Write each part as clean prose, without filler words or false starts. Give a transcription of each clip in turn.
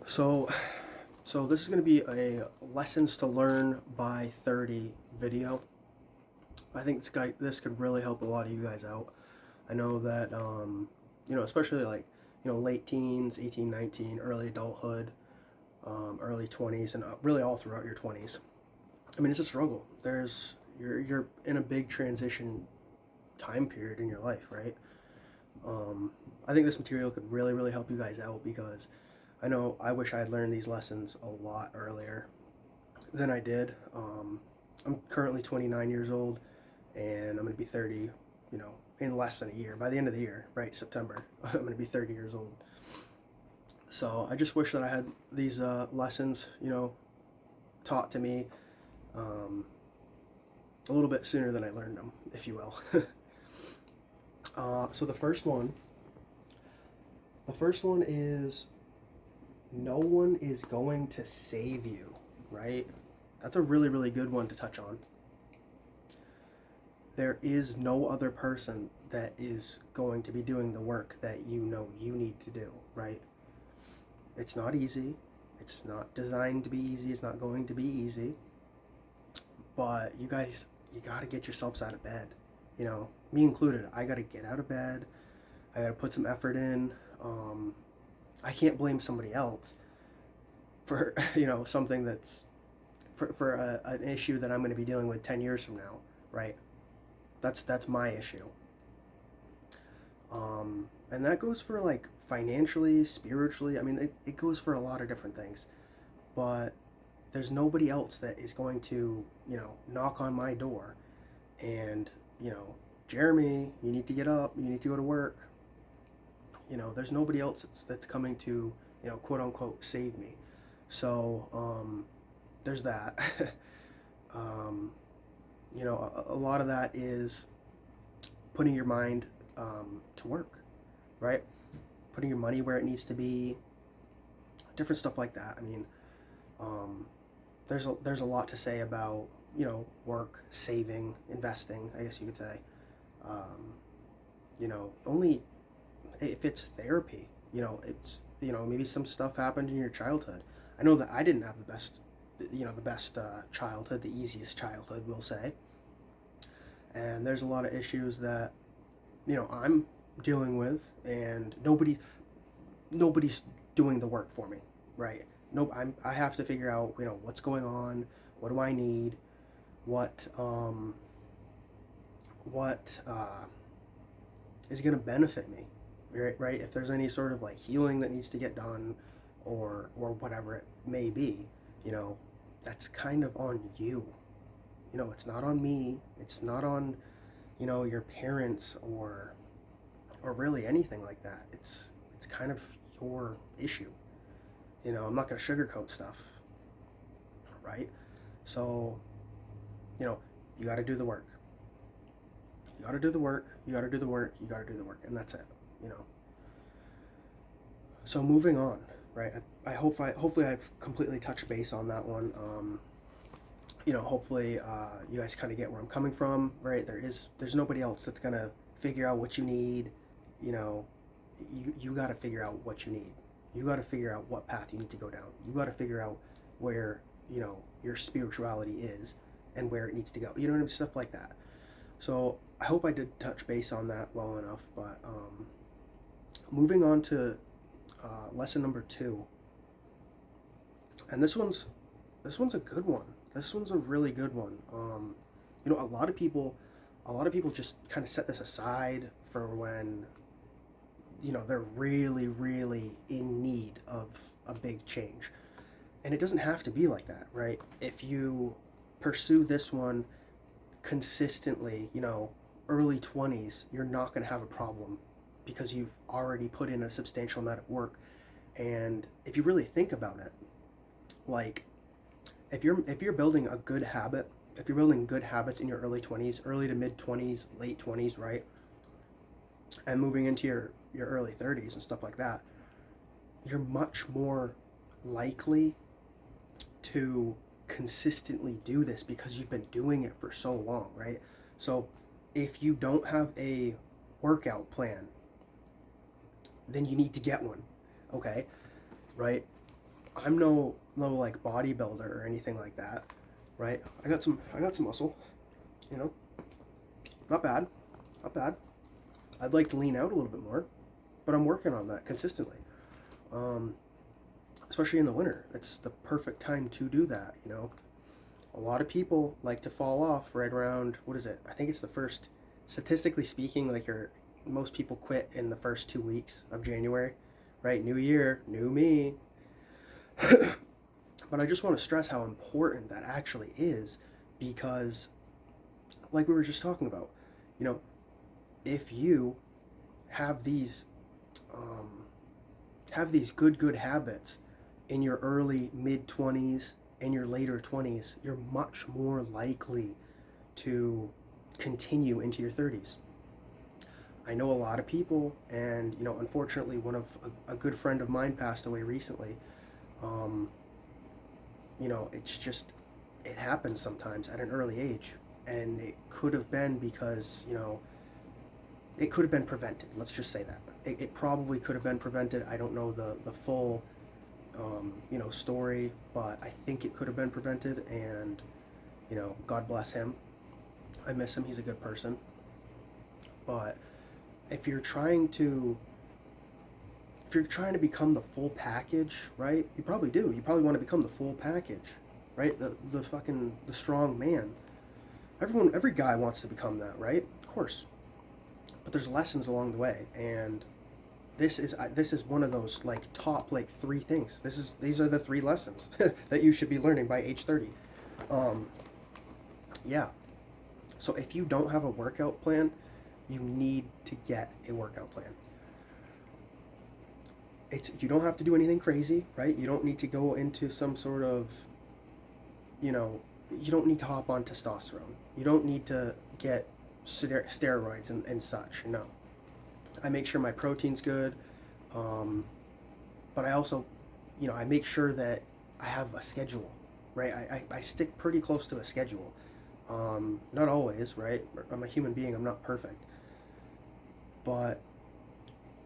So, so this is going to be a lessons to learn by 30 video. I think this could really help a lot of you guys out. I know that, especially like, late teens, 18, 19, early adulthood, early 20s, and really all throughout your 20s. I mean, it's a struggle. You're in a big transition time period in your life, right? I think this material could really, really help you guys out because I know I wish I had learned these lessons a lot earlier than I did. I'm currently 29 years old and I'm going to be 30, in less than a year. By the end of the year, right, September, I'm going to be 30 years old. So I just wish that I had these lessons, taught to me a little bit sooner than I learned them, if you will. So the first one is no one is going to save you, right? That's a really, really good one to touch on. There is no other person that is going to be doing the work that you know you need to do, right? It's not easy. It's not designed to be easy. It's not going to be easy. But you guys, you got to get yourselves out of bed. Me included. I got to get out of bed. I got to put some effort in. I can't blame somebody else for something that's for an issue that I'm going to be dealing with 10 years from now, right? That's my issue. And that goes for like financially, spiritually. I mean, it goes for a lot of different things. But there's nobody else that is going to, knock on my door and, Jeremy, you need to get up, you need to go to work. There's nobody else that's coming to, quote unquote, save me. So, there's that. A lot of that is putting your mind to work, right? Putting your money where it needs to be, different stuff like that. I mean, there's a lot to say about, work, saving, investing, I guess you could say. Only if it's therapy, it's, maybe some stuff happened in your childhood. I know that I didn't have the best childhood, the easiest childhood, we'll say. And there's a lot of issues that, I'm dealing with, and nobody's doing the work for me, right? No, I have to figure out, what's going on, what do I need, what is going to benefit me, right? If there's any sort of like healing that needs to get done, or whatever it may be, that's kind of on you. It's not on me. It's not on, your parents or really anything like that. It's kind of your issue. I'm not going to sugarcoat stuff, right? So, you got to do the work. You got to do the work. You got to do the work. You got to do the work, and that's it. So moving on, right? Hopefully I've completely touched base on that one. Hopefully you guys kind of get where I'm coming from, right? There's nobody else that's gonna figure out what you need. You got to figure out what you need. You got to figure out what path you need to go down. You got to figure out where your spirituality is and where it needs to go. You know what I mean? Stuff like that. So I hope I did touch base on that well enough. But moving on to lesson number 2, and this one's a good one. This one's a really good one. A lot of people just kind of set this aside for when they're really, really in need of a big change, and it doesn't have to be like that, right? If you pursue this one consistently, early 20s, you're not going to have a problem because you've already put in a substantial amount of work. And if you really think about it, like if you're building a good habit, if you're building good habits in your early 20s, early to mid 20s, late 20s, right? And moving into your early 30s and stuff like that, you're much more likely to consistently do this because you've been doing it for so long, right? So if you don't have a workout plan, then you need to get one, okay? Right? I'm no like bodybuilder or anything like that, right? I got some muscle, you know, not bad, not bad. I'd like to lean out a little bit more, but I'm working on that consistently. Um, Especially in the winter, it's the perfect time to do that. You know, a lot of people like to fall off right around, what is it? I think it's the first. Statistically speaking, like most people quit in the first 2 weeks of January, right? New year, new me. But I just want to stress how important that actually is, because, like we were just talking about, you know, if you have these um, good habits in your early mid 20s and your later 20s, you're much more likely to continue into your 30s. I know a lot of people, and unfortunately, a good friend of mine passed away recently. Um, it's just, it happens sometimes at an early age, and it could have been because it could have been prevented. Let's just say that it probably could have been prevented. I don't know the full story, but I think it could have been prevented, and God bless him. I miss him. He's a good person. But if you're trying to become the full package, right? You probably do. You probably want to become the full package, right? The strong man. Every guy wants to become that, right? Of course. But there's lessons along the way, and this is one of those like top like 3 things. These are the 3 lessons that you should be learning by age 30. Yeah. So if you don't have a workout plan, you need to get a workout plan. You don't have to do anything crazy, right? You don't need to go into some sort of, you don't need to hop on testosterone. You don't need to get steroids and such. No. I make sure my protein's good, but I also, I make sure that I have a schedule, right? I stick pretty close to a schedule. Not always, right? I'm a human being. I'm not perfect. But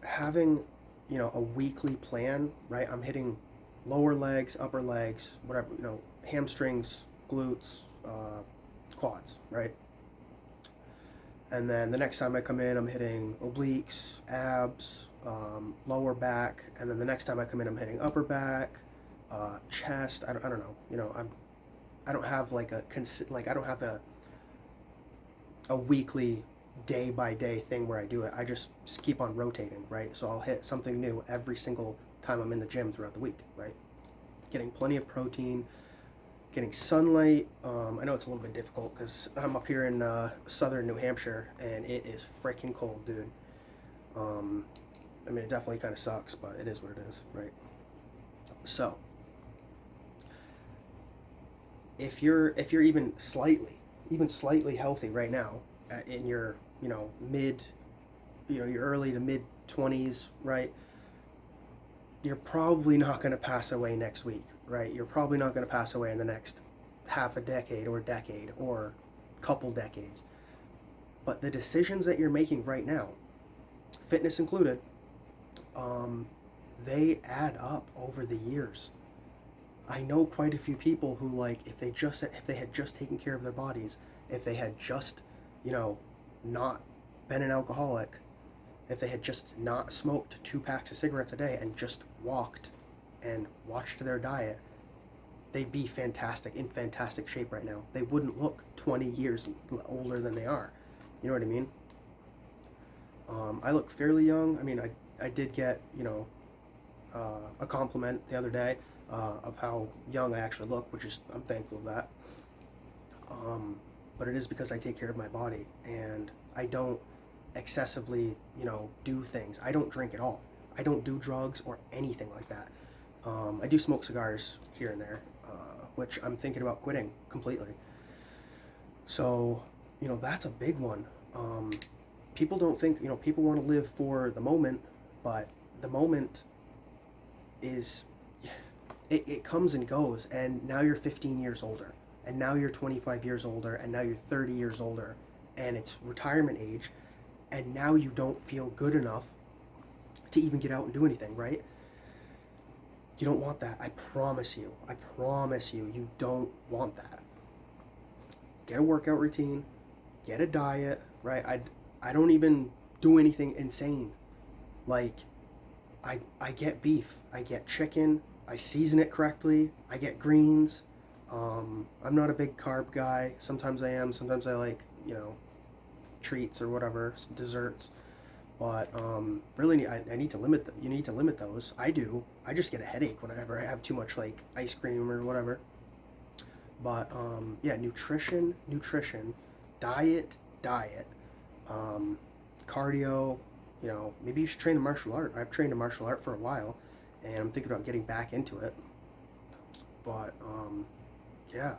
having, a weekly plan, right? I'm hitting lower legs, upper legs, whatever, hamstrings, glutes, quads, right? And then the next time I come in, I'm hitting obliques, abs, lower back, and then the next time I come in, I'm hitting upper back, chest. I don't know. I don't have like I don't have a weekly day by day thing where I do it. I just keep on rotating, right? So I'll hit something new every single time I'm in the gym throughout the week, right? Getting plenty of protein, getting sunlight. I know it's a little bit difficult because I'm up here in southern New Hampshire and it is freaking cold, dude. I mean, it definitely kind of sucks, but it is what it is, right? So if you're even slightly healthy right now, in your your early to mid 20s, right? You're probably not going to pass away next week, right? You're probably not going to pass away in the next half a decade or couple decades. But the decisions that you're making right now, fitness included, they add up over the years. I know quite a few people who, like, if they had just taken care of their bodies, if they had just, not been an alcoholic, if they had just not smoked 2 packs of cigarettes a day and just walked and watched their diet, they'd be in fantastic shape right now. They wouldn't look 20 years older than they are. You know what I mean? I look fairly young. I mean, I did get, a compliment the other day of how young I actually look, I'm thankful of that. But it is because I take care of my body and I don't excessively, do things. I don't drink at all. I don't do drugs or anything like that. I do smoke cigars here and there, which I'm thinking about quitting completely. So, that's a big one. People don't think, people want to live for the moment, but the moment is, it comes and goes, and now you're 15 years older, and now you're 25 years older, and now you're 30 years older, and it's retirement age, and now you don't feel good enough to even get out and do anything, right? You don't want that. I promise you. I promise you, you don't want that. Get a workout routine, get a diet, right? I don't even do anything insane. Like, I get beef, I get chicken, I season it correctly, I get greens. I'm not a big carb guy. Sometimes I am. Sometimes I like, treats or whatever, desserts. But really, I need to limit. You need to limit those. I do. I just get a headache whenever I have too much like ice cream or whatever. But yeah, nutrition, diet, um, cardio. Maybe you should train a martial art. I've trained a martial art for a while, and I'm thinking about getting back into it. But yeah,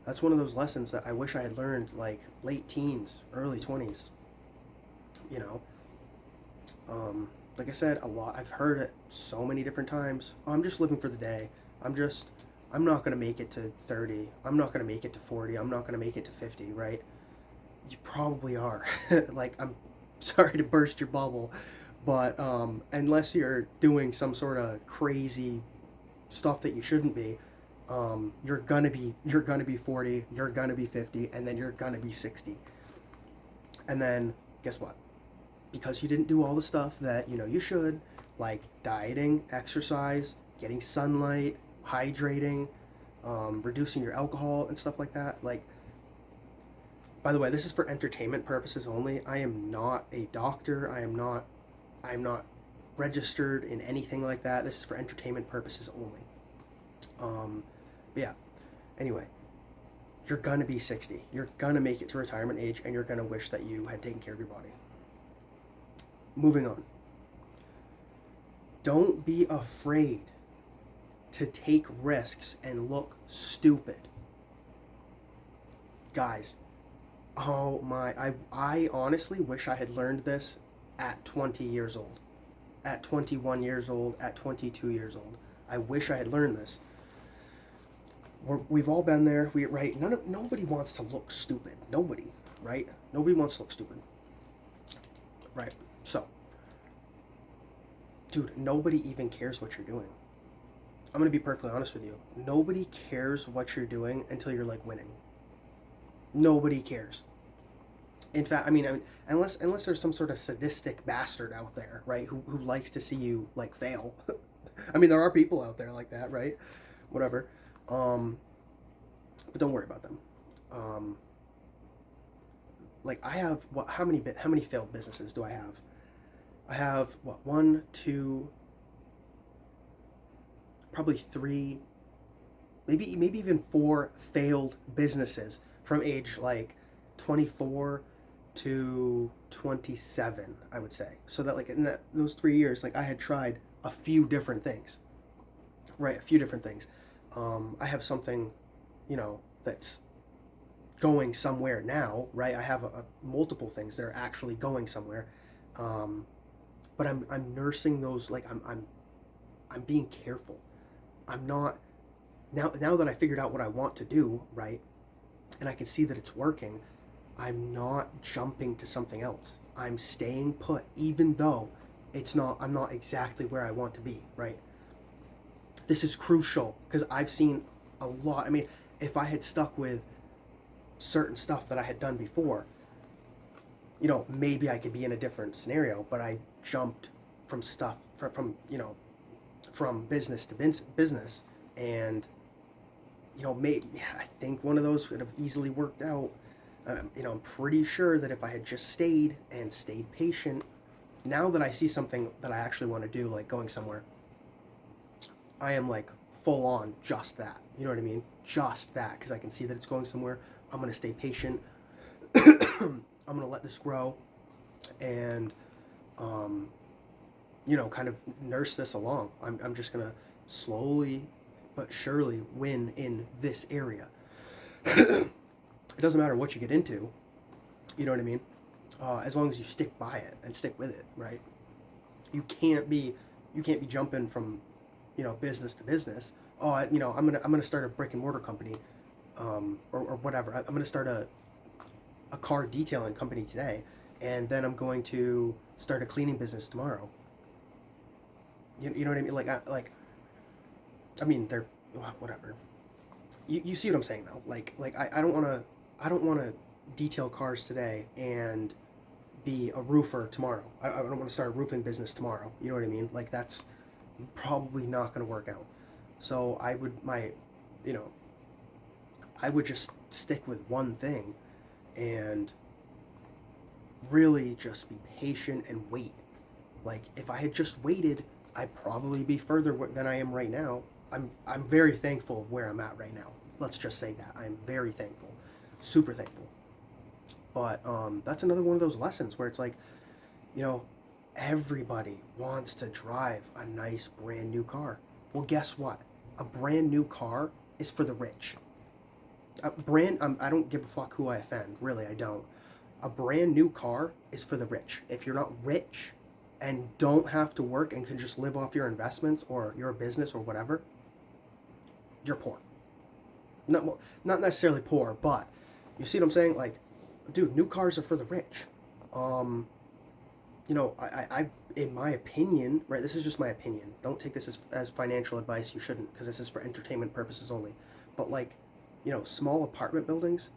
that's one of those lessons that I wish I had learned like late teens, early 20s. You know, like I said, a lot. I've heard it so many different times. Oh, I'm just living for the day. I'm not going to make it to 30. I'm not going to make it to 40. I'm not going to make it to 50, right? You probably are. Like, I'm sorry to burst your bubble, but unless you're doing some sort of crazy stuff that you shouldn't be, you're gonna be 40, you're gonna be 50, and then you're gonna be 60. And then guess what? Because you didn't do all the stuff that you should, like dieting, exercise, getting sunlight, hydrating, reducing your alcohol and stuff like that. Like, by the way, this is for entertainment purposes only. I am not a doctor. I am not registered in anything like that. This is for entertainment purposes only. But yeah. Anyway, you're gonna be 60. You're gonna make it to retirement age, and you're gonna wish that you had taken care of your body. Moving on. Don't be afraid to take risks and look stupid. Guys, oh my, I honestly wish I had learned this at 20 years old, at 21 years old, at 22 years old. I wish I had learned this. We've all been there, right? Nobody wants to look stupid. Nobody, right? Nobody wants to look stupid. Right. So, dude, nobody even cares what you're doing. I'm going to be perfectly honest with you. Nobody cares what you're doing until you're like winning. Nobody cares. In fact, I mean, unless there's some sort of sadistic bastard out there, right, who likes to see you like fail. I mean, there are people out there like that, right? Whatever. But don't worry about them. Like I have how many failed businesses do I have? I have one, two, probably three, maybe even four failed businesses from age like 24 to 27, I would say. So that like in those 3 years, like I had tried a few different things, right? A few different things. I have something, that's going somewhere now, right? I have multiple things that are actually going somewhere, but I'm nursing those. Like I'm being careful. I'm not now that I figured out what I want to do, right, and I can see that it's working. I'm not jumping to something else. I'm staying put, even though I'm not exactly where I want to be, right? This is crucial because I've seen a lot. I mean, if I had stuck with certain stuff that I had done before, maybe I could be in a different scenario, but I jumped from stuff from business to business, and maybe I think one of those would have easily worked out. I'm pretty sure that if I had just stayed patient, now that I see something that I actually want to do, like going somewhere, I am like full on just that. You know what I mean? Just that, because I can see that it's going somewhere. I'm going to stay patient. I'm going to let this grow and, kind of nurse this along. I'm just going to slowly but surely win in this area. It doesn't matter what you get into. You know what I mean? As long as you stick by it and stick with it, right? You can't be jumping from, business to business. Oh, I'm gonna start a brick and mortar company, or whatever. I'm gonna start a car detailing company today, and then I'm going to start a cleaning business tomorrow. You know what I mean? Like I mean, they're whatever. You see what I'm saying though? I don't want to detail cars today and be a roofer tomorrow. I don't want to start a roofing business tomorrow. You know what I mean? Like that's probably not going to work out. So you know, I would just stick with one thing and really just be patient and wait. Like if I had just waited, I'd probably be further than I am right now. I'm very thankful of where I'm at right now. Let's just say that. I'm very thankful. Super thankful. But that's another one of those lessons where it's like, you know, everybody wants to drive a nice brand new car. Well, guess what? A brand new car is for the rich. I don't give a fuck who I offend. Really, I don't. A brand new car is for the rich. If you're not rich and don't have to work and can just live off your investments or your business or whatever, you're poor. Not necessarily poor, but you see what I'm saying? Like, dude, new cars are for the rich. You know, I in my opinion, right? This is just my opinion. Don't take this as financial advice. You shouldn't, because this is for entertainment purposes only. But like, you know, small apartment buildings,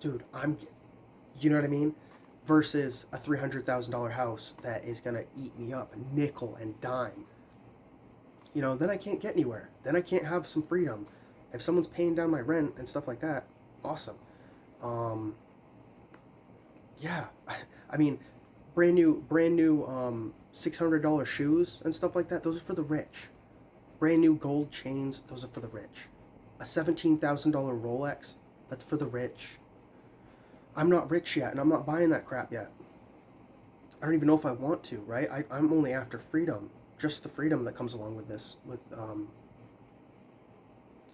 dude, you know what I mean? Versus a $300,000 house that is gonna eat me up nickel and dime. You know, then I can't get anywhere. Then I can't have some freedom. If someone's paying down my rent and stuff like that, awesome. Yeah, I mean, brand new $600 shoes and stuff like that. Those are for the rich. Brand new gold chains. Those are for the rich. A $17,000 Rolex. That's for the rich. I'm not rich yet, and I'm not buying that crap yet. I don't even know if I want to, right? I'm only after freedom. Just the freedom that comes along with this,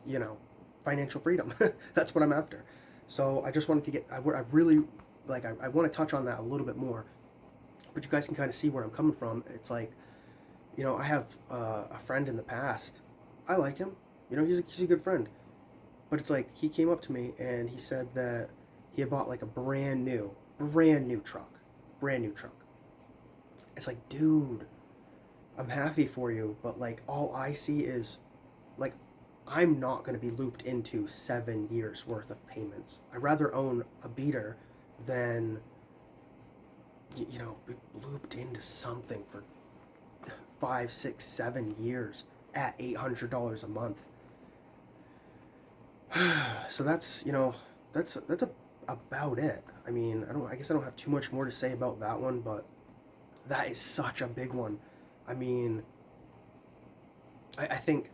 you know, financial freedom. That's what I'm after. So I just wanted to I really, like, I want to touch on that a little bit more. But you guys can kind of see where I'm coming from. It's like, you know, I have a friend in the past. I like him. You know, he's a good friend. But it's like, he came up to me and he said that he had bought like a brand new truck. Brand new truck. It's like, dude, I'm happy for you, but like all I see is like, I'm not going to be looped into 7 years worth of payments. I'd rather own a beater than, you know, be looped into something for 5, 6, 7 years at $800 a month. So that's, you know, that's about it. I mean, I guess I don't have too much more to say about that one, but that is such a big one. I mean, I think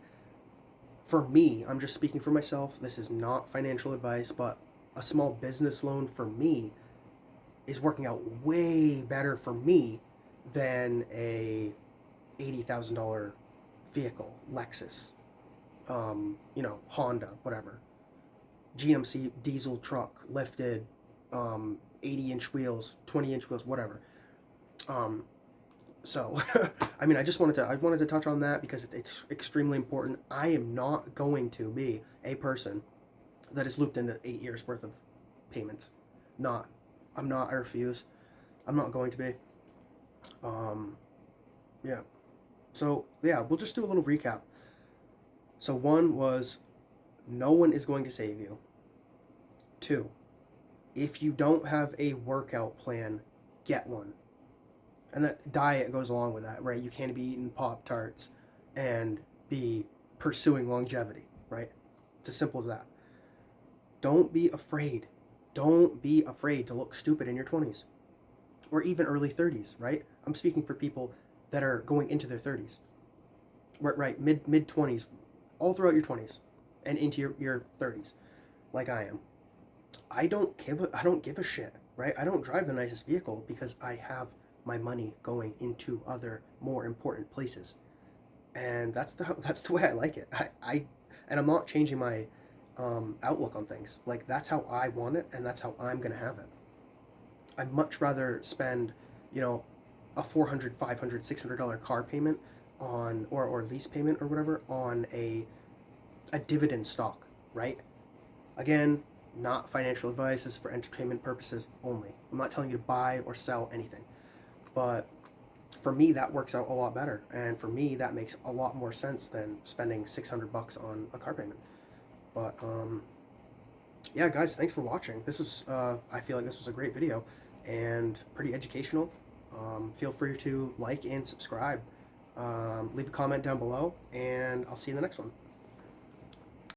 for me, I'm just speaking for myself. This is not financial advice, but a small business loan for me is working out way better for me than a $80,000 vehicle, Lexus, you know, Honda, whatever, GMC diesel truck, lifted, 80-inch wheels, 20-inch wheels, whatever. So, I mean, I wanted to touch on that because it's extremely important. I am not going to be a person that is looped into 8 years worth of payments. I'm not, I refuse. I'm not going to be. Yeah. So, yeah, we'll just do a little recap. So, 1 was, no one is going to save you. 2, if you don't have a workout plan, get one. And that diet goes along with that, right? You can't be eating Pop-Tarts and be pursuing longevity, right? It's as simple as that. Don't be afraid. Don't be afraid to look stupid in your 20s or even early 30s, right? I'm speaking for people that are going into their 30s, right? Mid 20s, all throughout your 20s and into your 30s, like I am. I don't give a shit, right? I don't drive the nicest vehicle because I have my money going into other more important places, and that's the way I like it. And I'm not changing my outlook on things. Like, that's how I want it, and that's how I'm gonna have it. I'd much rather spend, you know, a $400, $500, $600 car payment on or lease payment or whatever on a dividend stock, right? Again, not financial advice. This is for entertainment purposes only. I'm not telling you to buy or sell anything. But for me, that works out a lot better, and for me, that makes a lot more sense than spending $600 on a car payment. But yeah, guys, thanks for watching. This was I feel like this was a great video and pretty educational. Feel free to like and subscribe. Leave a comment down below, and I'll see you in the next one.